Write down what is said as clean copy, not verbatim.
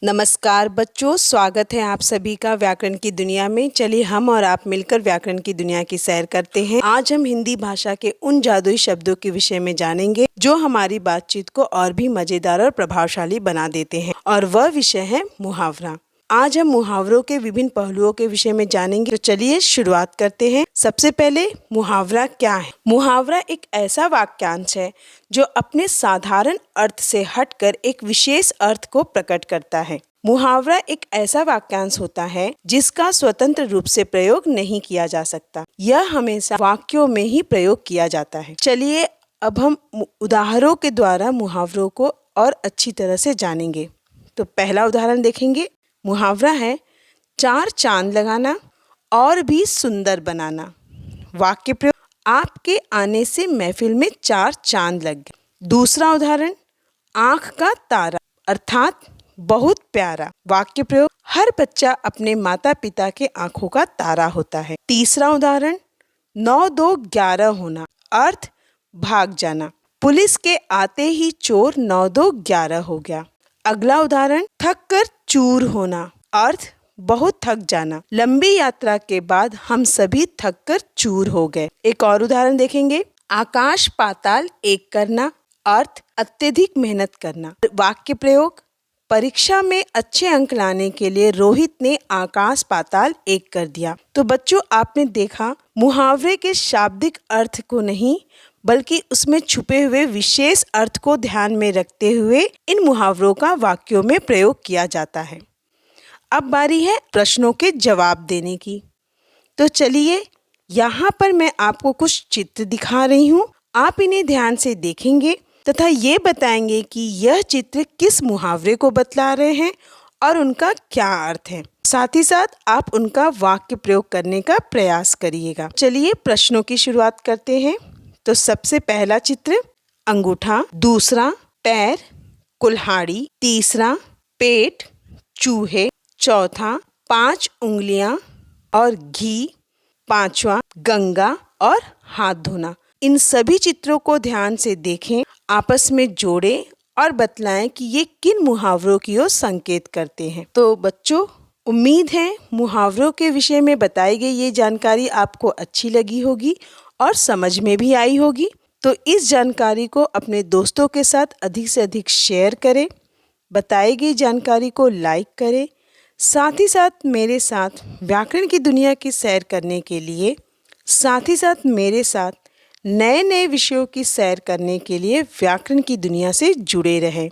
नमस्कार बच्चों, स्वागत है आप सभी का व्याकरण की दुनिया में। चलिए हम और आप मिलकर व्याकरण की दुनिया की सैर करते हैं। आज हम हिंदी भाषा के उन जादुई शब्दों के विषय में जानेंगे जो हमारी बातचीत को और भी मजेदार और प्रभावशाली बना देते हैं, और वह विषय है मुहावरा। आज हम मुहावरों के विभिन्न पहलुओं के विषय में जानेंगे। तो चलिए शुरुआत करते हैं। सबसे पहले मुहावरा क्या है? मुहावरा एक ऐसा वाक्यांश है जो अपने साधारण अर्थ से हटकर एक विशेष अर्थ को प्रकट करता है। मुहावरा एक ऐसा वाक्यांश होता है जिसका स्वतंत्र रूप से प्रयोग नहीं किया जा सकता। यह हमेशा वाक्यों में ही प्रयोग किया जाता है। चलिए अब हम उदाहरणों के द्वारा मुहावरों को और अच्छी तरह से जानेंगे। तो पहला उदाहरण देखेंगे। मुहावरा है चार चांद लगाना और भी सुंदर बनाना। वाक्य प्रयोग, आपके आने से महफिल में चार चांद लग गए। दूसरा उदाहरण, आँख का तारा अर्थात बहुत प्यारा। वाक्य प्रयोग, हर बच्चा अपने माता पिता के आँखों का तारा होता है। तीसरा उदाहरण, 9 2 11 होना अर्थ भाग जाना। पुलिस के आते ही चोर 9 2 11 हो गया। अगला उदाहरण, थक कर चूर होना अर्थ बहुत थक जाना। लंबी यात्रा के बाद हम सभी थक कर चूर हो गए। एक और उदाहरण देखेंगे। आकाश पाताल एक करना अर्थ अत्यधिक मेहनत करना। वाक्य प्रयोग, परीक्षा में अच्छे अंक लाने के लिए रोहित ने आकाश पाताल एक कर दिया। तो बच्चों, आपने देखा मुहावरे के शाब्दिक अर्थ को नहीं बल्कि उसमें छुपे हुए विशेष अर्थ को ध्यान में रखते हुए इन मुहावरों का वाक्यों में प्रयोग किया जाता है। अब बारी है प्रश्नों के जवाब देने की। तो चलिए यहाँ पर मैं आपको कुछ चित्र दिखा रही हूँ। आप इन्हें ध्यान से देखेंगे तथा ये बताएंगे कि यह चित्र किस मुहावरे को बतला रहे हैं और उनका क्या अर्थ है। साथ ही साथ आप उनका वाक्य प्रयोग करने का प्रयास करिएगा। चलिए प्रश्नों की शुरुआत करते हैं। तो सबसे पहला चित्र अंगूठा, दूसरा पैर, कुल्हाड़ी, तीसरा पेट, चूहे, चौथा 5 उंगलियां और घी, पांचवा गंगा और हाथ धोना। इन सभी चित्रों को ध्यान से देखें, आपस में जोड़ें और बतलाएं कि ये किन मुहावरों की ओर संकेत करते हैं। तो बच्चों, उम्मीद है मुहावरों के विषय में बताई गई ये जानकारी आपको अच्छी लगी होगी और समझ में भी आई होगी। तो इस जानकारी को अपने दोस्तों के साथ अधिक से अधिक शेयर करें, बताई गई जानकारी को लाइक करें। साथ ही साथ मेरे साथ व्याकरण की दुनिया की सैर करने के लिए, साथ ही साथ मेरे साथ नए नए विषयों की सैर करने के लिए व्याकरण की दुनिया से जुड़े रहें।